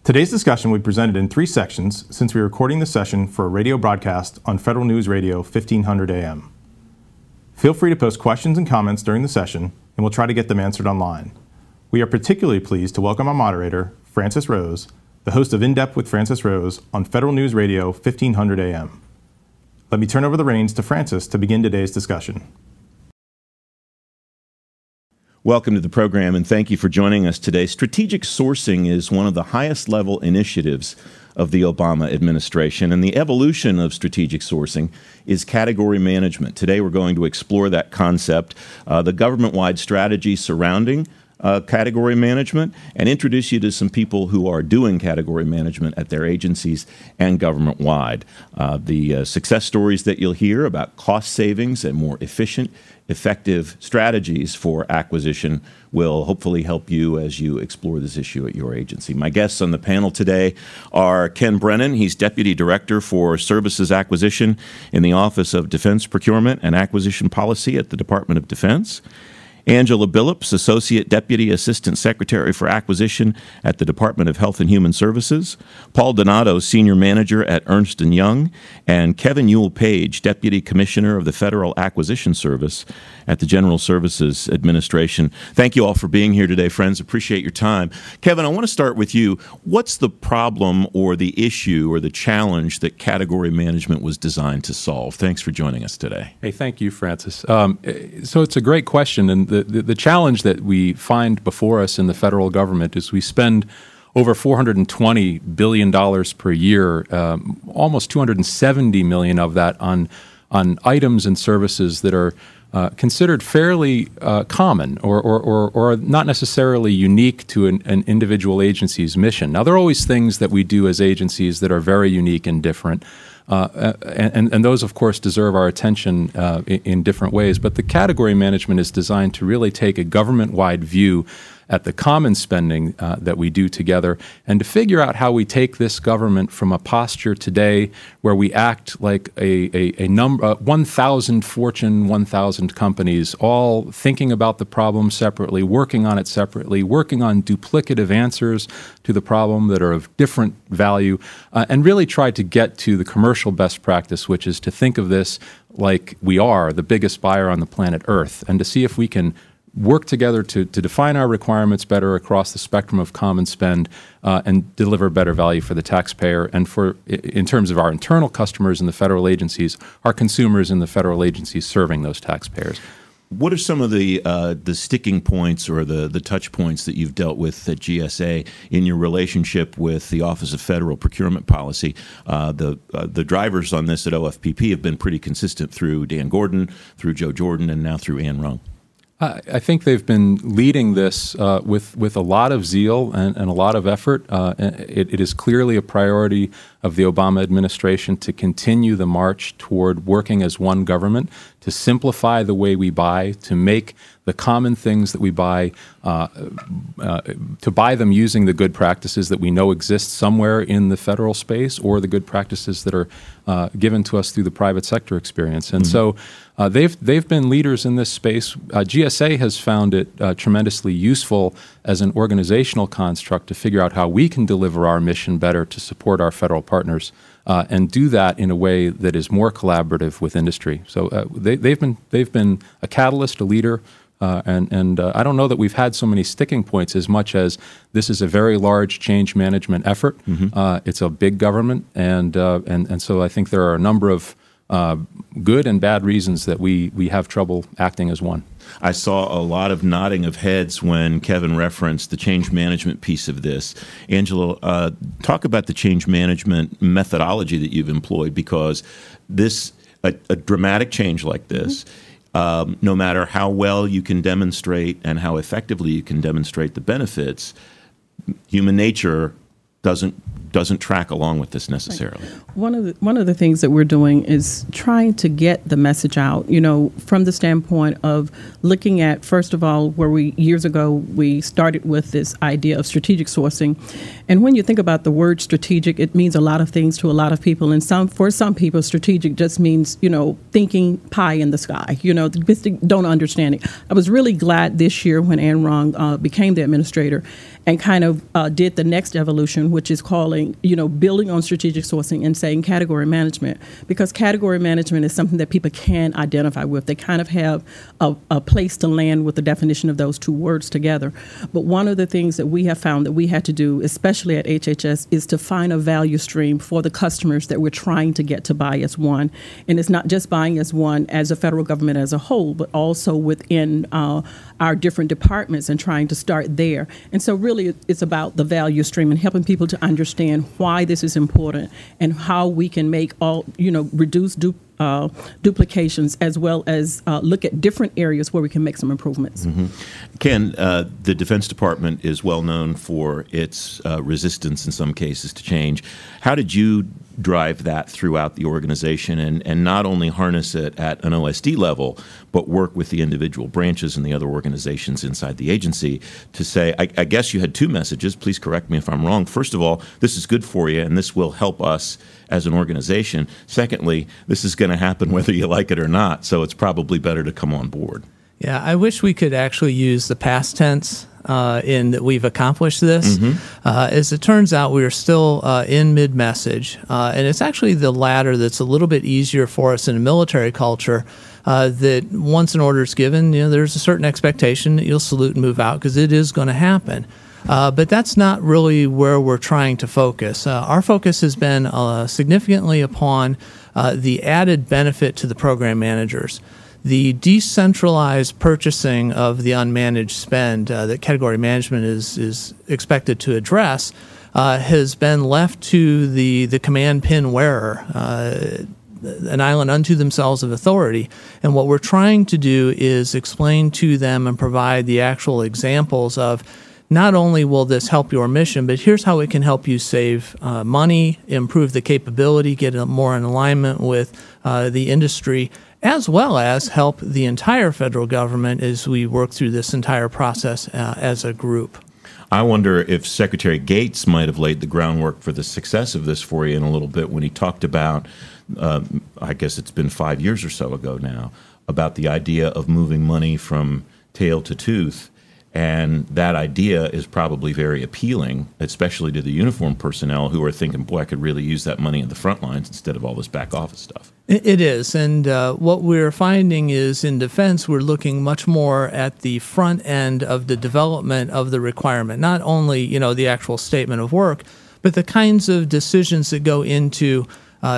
Today's discussion will be presented in 3 sections since we are recording this session for a radio broadcast on Federal News Radio 1500 AM. Feel free to post questions and comments during the session, and we'll try to get them answered online. We are particularly pleased to welcome our moderator, Francis Rose, the host of In Depth with Francis Rose on Federal News Radio 1500 AM. Let me turn over the reins to Francis to begin today's discussion. Welcome to the program, and thank you for joining us today. Strategic sourcing is one of the highest level initiatives of the Obama administration, and the evolution of strategic sourcing is category management. Today we're going to explore that concept, the government-wide strategy surrounding category management, and introduce you to some people who are doing category management at their agencies and government-wide. The success stories that you'll hear about cost savings and more efficient, effective strategies for acquisition will hopefully help you as you explore this issue at your agency. My guests on the panel today are Ken Brennan. He's Deputy Director for Services Acquisition in the Office of Defense Procurement and Acquisition Policy at the Department of Defense. Angela Billups, Associate Deputy Assistant Secretary for Acquisition at the Department of Health and Human Services. Paul Donato, Senior Manager at Ernst & Young. And Kevin Youel Page, Deputy Commissioner of the Federal Acquisition Service at the General Services Administration. Thank you all for being here today, friends. Appreciate your time. Kevin, I want to start with you. What's the problem or the issue or the challenge that category management was designed to solve? Thanks for joining us today. Hey, thank you, Francis. So it's a great question, and the challenge that we find before us in the federal government is we spend over $420 billion per year, almost $270 million of that on items and services that are considered fairly common or not necessarily unique to an individual agency's mission. Now, there are always things that we do as agencies that are very unique and different. And those, of course, deserve our attention in different ways. But the category management is designed to really take a government-wide view at the common spending that we do together, and to figure out how we take this government from a posture today where we act like a number 1,000 Fortune 1,000 companies, all thinking about the problem separately, working on it separately, working on duplicative answers to the problem that are of different value, and really try to get to the commercial best practice, which is to think of this like we are the biggest buyer on the planet Earth, and to see if we can work together to define our requirements better across the spectrum of common spend and deliver better value for the taxpayer and for, in terms of our internal customers in the federal agencies, our consumers in the federal agencies serving those taxpayers. What are some of the sticking points or the touch points that you've dealt with at GSA in your relationship with the Office of Federal Procurement Policy? The drivers on this at OFPP have been pretty consistent through Dan Gordon, through Joe Jordan, and now through Ann Rung. I think they've been leading this with a lot of zeal and a lot of effort. It is clearly a priority of the Obama administration to continue the march toward working as one government, to simplify the way we buy, to make the common things that we buy, to buy them using the good practices that we know exist somewhere in the federal space, or the good practices that are given to us through the private sector experience. And so they've been leaders in this space. GSA has found it tremendously useful as an organizational construct to figure out how we can deliver our mission better to support our federal partners and do that in a way that is more collaborative with industry. So they've been a catalyst, a leader, and I don't know that we've had so many sticking points as much as this is a very large change management effort. It's a big government, and so I think there are a number of good and bad reasons that we have trouble acting as one. I saw a lot of nodding of heads when Kevin referenced the change management piece of this. Angela, talk about the change management methodology that you've employed, because a dramatic change like this, no matter how well you can demonstrate and how effectively you can demonstrate the benefits, human nature doesn't doesn't track along with this necessarily. One of the things that we're doing is trying to get the message out, from the standpoint of looking at, first of all, where years ago we started with this idea of strategic sourcing. And when you think about the word strategic, it means a lot of things to a lot of people. And for some people, strategic just means, thinking pie in the sky, don't understand it. I was really glad this year when Ann Rong became the administrator and kind of did the next evolution, which is calling, building on strategic sourcing and saying category management, because category management is something that people can identify with. They kind of have a place to land with the definition of those two words together. But one of the things that we have found that we had to do, especially at HHS, is to find a value stream for the customers that we're trying to get to buy as one. And it's not just buying as one as a federal government as a whole, but also within our different departments and trying to start there. And so really it's about the value stream and helping people to understand why this is important and how we can make reduce duplications, as well as look at different areas where we can make some improvements. Mm-hmm. Ken, the Defense Department is well known for its resistance in some cases to change. How did you drive that throughout the organization and not only harness it at an OSD level, but work with the individual branches and the other organizations inside the agency to say, I guess you had two messages, please correct me if I'm wrong. First of all, this is good for you and this will help us as an organization. Secondly, this is going to happen whether you like it or not, so it's probably better to come on board. Yeah, I wish we could actually use the past tense in that we've accomplished this. Mm-hmm. As it turns out, we are still in mid-message, and it's actually the latter that's a little bit easier for us in a military culture, that once an order is given, there's a certain expectation that you'll salute and move out because it is going to happen. But that's not really where we're trying to focus. Our focus has been significantly upon the added benefit to the program managers. The decentralized purchasing of the unmanaged spend that category management is expected to address has been left to the command pin wearer, an island unto themselves of authority. And what we're trying to do is explain to them and provide the actual examples of not only will this help your mission, but here's how it can help you save money, improve the capability, get more in alignment with the industry, as well as help the entire federal government as we work through this entire process as a group. I wonder if Secretary Gates might have laid the groundwork for the success of this for you in a little bit when he talked about, I guess it's been 5 years or so ago now, about the idea of moving money from tail to tooth. And that idea is probably very appealing, especially to the uniformed personnel who are thinking, boy, I could really use that money in the front lines instead of all this back office stuff. It is. And what we're finding is in defense, we're looking much more at the front end of the development of the requirement, not only, the actual statement of work, but the kinds of decisions that go into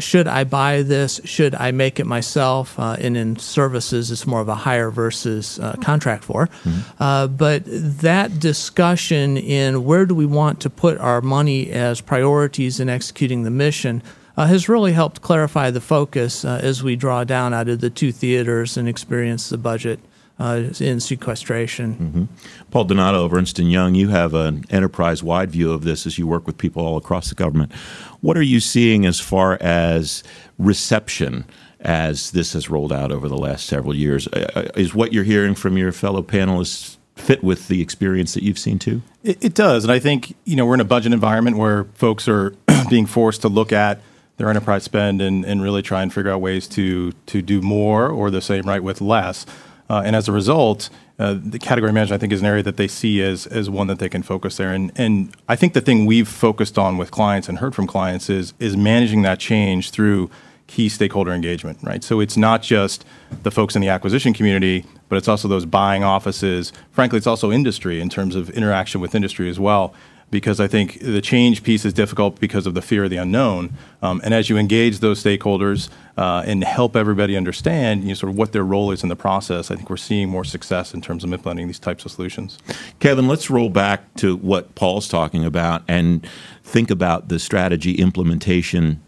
should I buy this? Should I make it myself? And in services, it's more of a hire versus contract for. Mm-hmm. But that discussion in where do we want to put our money as priorities in executing the mission has really helped clarify the focus as we draw down out of the two theaters and experience the budget in sequestration. Mm-hmm. Paul Donato of Ernst & Young, you have an enterprise-wide view of this as you work with people all across the government. What are you seeing as far as reception as this has rolled out over the last several years? Is what you're hearing from your fellow panelists fit with the experience that you've seen too? It does, and I think we're in a budget environment where folks are being forced to look at their enterprise spend and really try and figure out ways to do more or the same with less. And as a result, the category management, I think, is an area that they see as one that they can focus there. And I think the thing we've focused on with clients and heard from clients is managing that change through key stakeholder engagement, right? So it's not just the folks in the acquisition community, but it's also those buying offices. Frankly, it's also industry in terms of interaction with industry as well, because I think the change piece is difficult because of the fear of the unknown. And as you engage those stakeholders and help everybody understand sort of what their role is in the process, I think we're seeing more success in terms of implementing these types of solutions. Kevin, let's roll back to what Paul's talking about and think about the strategy implementation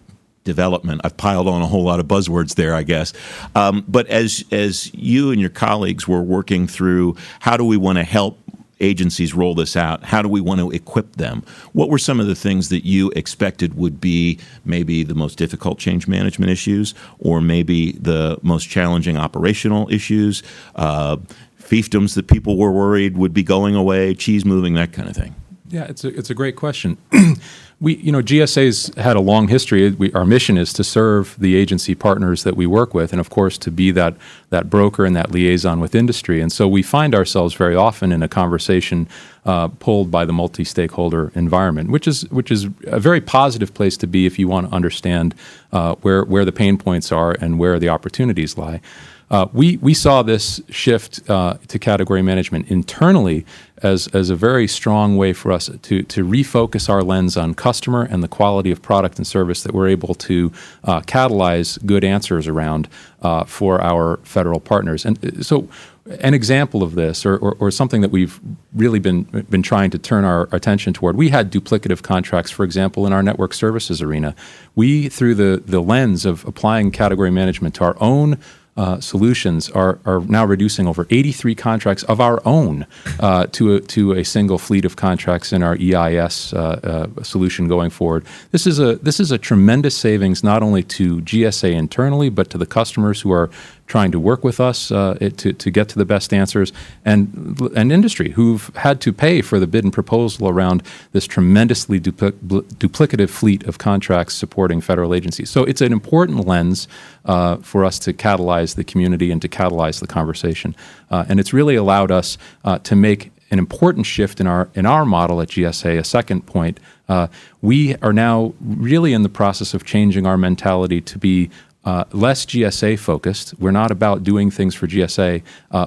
development. I've piled on a whole lot of buzzwords there, I guess. But as you and your colleagues were working through how do we want to help agencies roll this out, how do we want to equip them? What were some of the things that you expected would be maybe the most difficult change management issues, or maybe the most challenging operational issues, fiefdoms that people were worried would be going away, cheese moving, that kind of thing? Yeah, it's a great question. GSA's had a long history. Our mission is to serve the agency partners that we work with, and of course to be that broker and that liaison with industry. And so we find ourselves very often in a conversation pulled by the multi-stakeholder environment, which is a very positive place to be if you want to understand where the pain points are and where the opportunities lie. We saw this shift to category management internally as a very strong way for us to refocus our lens on customer and the quality of product and service that we're able to catalyze good answers around for our federal partners. And so an example of this, or something that we've really been trying to turn our attention toward, we had duplicative contracts, for example, in our network services arena. We, through the lens of applying category management to our own solutions, are now reducing over 83 contracts of our own to a single fleet of contracts in our EIS solution going forward. This is a tremendous savings not only to GSA internally, but to the customers who are trying to work with us to get to the best answers, and industry who've had to pay for the bid and proposal around this tremendously duplicative fleet of contracts supporting federal agencies. So it's an important lens for us to catalyze the community and to catalyze the conversation. And it's really allowed us to make an important shift in our model at GSA. A second point, we are now really in the process of changing our mentality to be less GSA focused. We're not about doing things for GSA,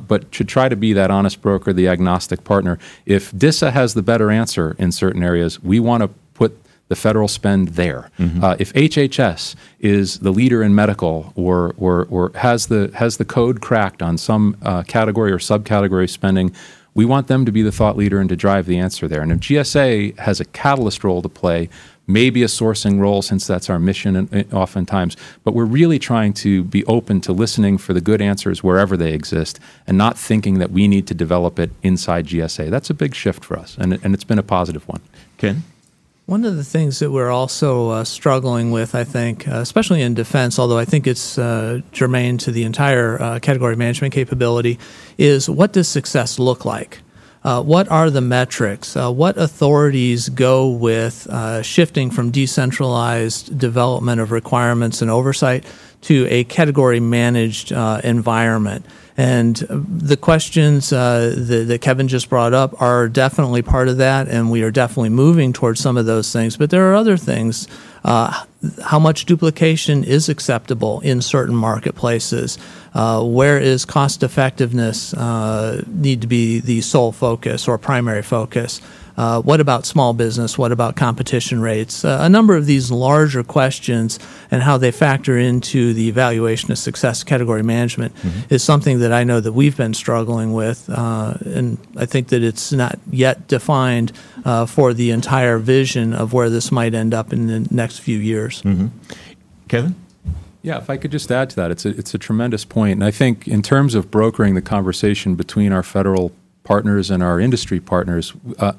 but to try to be that honest broker, the agnostic partner. If DISA has the better answer in certain areas, we want to put the federal spend there. If HHS is the leader in medical, or has the code cracked on some category or subcategory spending, we want them to be the thought leader and to drive the answer there. And if GSA has a catalyst role to play, maybe a sourcing role, since that's our mission oftentimes, but we're really trying to be open to listening for the good answers wherever they exist and not thinking that we need to develop it inside GSA. That's a big shift for us, and it's been a positive one. Ken? One of the things that we're also struggling with, I think, especially in defense, although I think it's germane to the entire category management capability, is what does success look like? What are the metrics? What authorities go with shifting from decentralized development of requirements and oversight to a category managed environment? And the questions that Kevin just brought up are definitely part of that, and we are definitely moving towards some of those things. But there are other things. How much duplication is acceptable in certain marketplaces? Where is cost effectiveness need to be the sole focus or primary focus? What about small business? What about competition rates? A number of these larger questions and how they factor into the evaluation of success category management is something that I know that we've been struggling with, and I think that it's not yet defined for the entire vision of where this might end up in the next few years. Kevin? Yeah, if I could just add to that, it's a tremendous point. And I think in terms of brokering the conversation between our federal partners and our industry partners,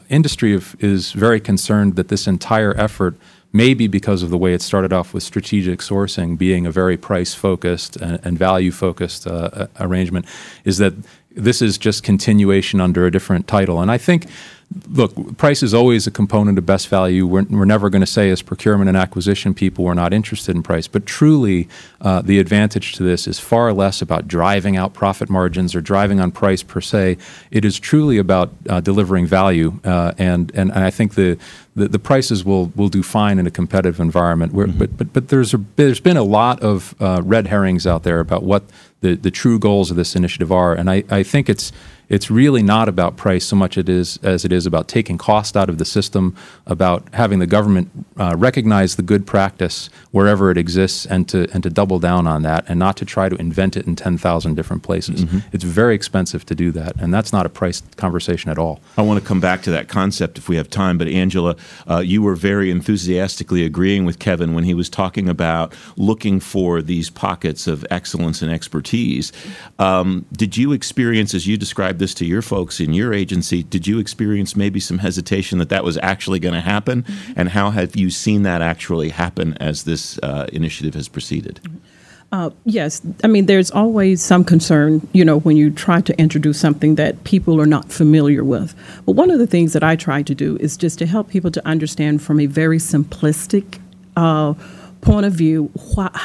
industry is very concerned that this entire effort, maybe because of the way it started off with strategic sourcing being a very price-focused and value-focused arrangement, is that this is just continuation under a different title. And I think, look, price is always a component of best value. We're never going to say as procurement and acquisition people we're not interested in price. But truly, the advantage to this is far less about driving out profit margins or driving on price per se. It is truly about delivering value. And I think the prices will do fine in a competitive environment. But there's been a lot of red herrings out there about what the true goals of this initiative are. And I think it's really not about price so much as it is about taking cost out of the system, about having the government recognize the good practice wherever it exists and to double down on that and not to try to invent it in 10,000 different places. It's very expensive to do that, and that's not a price conversation at all. I want to come back to that concept if we have time, but Angela, you were very enthusiastically agreeing with Kevin when he was talking about looking for these pockets of excellence and expertise. Did you experience, as you described described this to your folks in your agency, did you experience maybe some hesitation that was actually going to happen? And how have you seen that actually happen as this initiative has proceeded? Yes. I mean, there's always some concern, when you try to introduce something that people are not familiar with. But one of the things that I try to do is just to help people to understand from a very simplistic point of view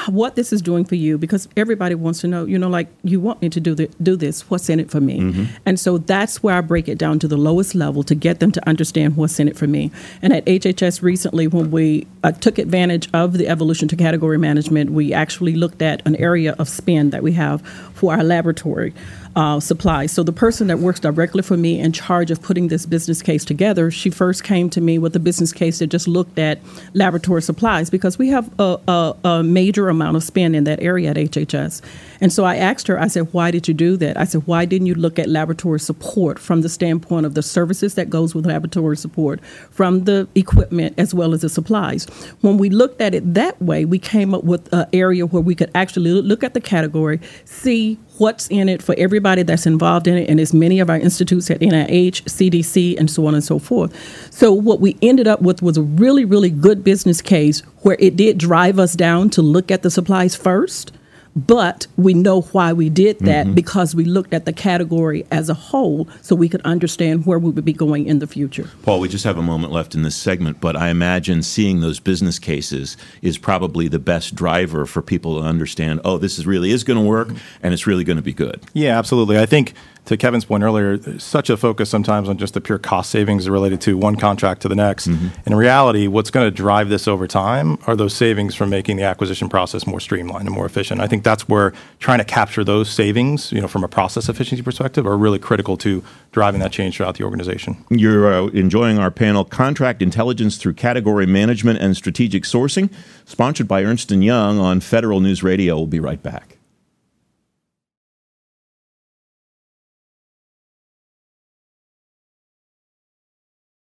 what this is doing for you, because everybody wants to know, like, you want me to do this, what's in it for me? And so that's where I break it down to the lowest level to get them to understand what's in it for me. And at HHS recently, when we took advantage of the evolution to category management, we actually looked at an area of spend that we have for our laboratory supplies. So the person that works directly for me in charge of putting this business case together, she first came to me with a business case that just looked at laboratory supplies, because we have a major amount of spend in that area at HHS. And so I asked her, I said, why did you do that? I said, why didn't you look at laboratory support from the standpoint of the services that goes with laboratory support, from the equipment as well as the supplies? When we looked at it that way, we came up with an area where we could actually look at the category, see what's in it for everybody that's involved in it, and as many of our institutes at NIH, CDC, and so on and so forth. So what we ended up with was a really, really good business case where it did drive us down to look at the supplies first. But we know why we did that, because we looked at the category as a whole so we could understand where we would be going in the future. Paul, we just have a moment left in this segment, but I imagine seeing those business cases is probably the best driver for people to understand, this really is going to work and it's really going to be good. Yeah, absolutely. I think to Kevin's point earlier, there's such a focus sometimes on just the pure cost savings related to one contract to the next. In reality, what's going to drive this over time are those savings from making the acquisition process more streamlined and more efficient. I think that's where trying to capture those savings, from a process efficiency perspective, are really critical to driving that change throughout the organization. You're enjoying our panel, Contract Intelligence Through Category Management and Strategic Sourcing, sponsored by Ernst & Young on Federal News Radio. We'll be right back.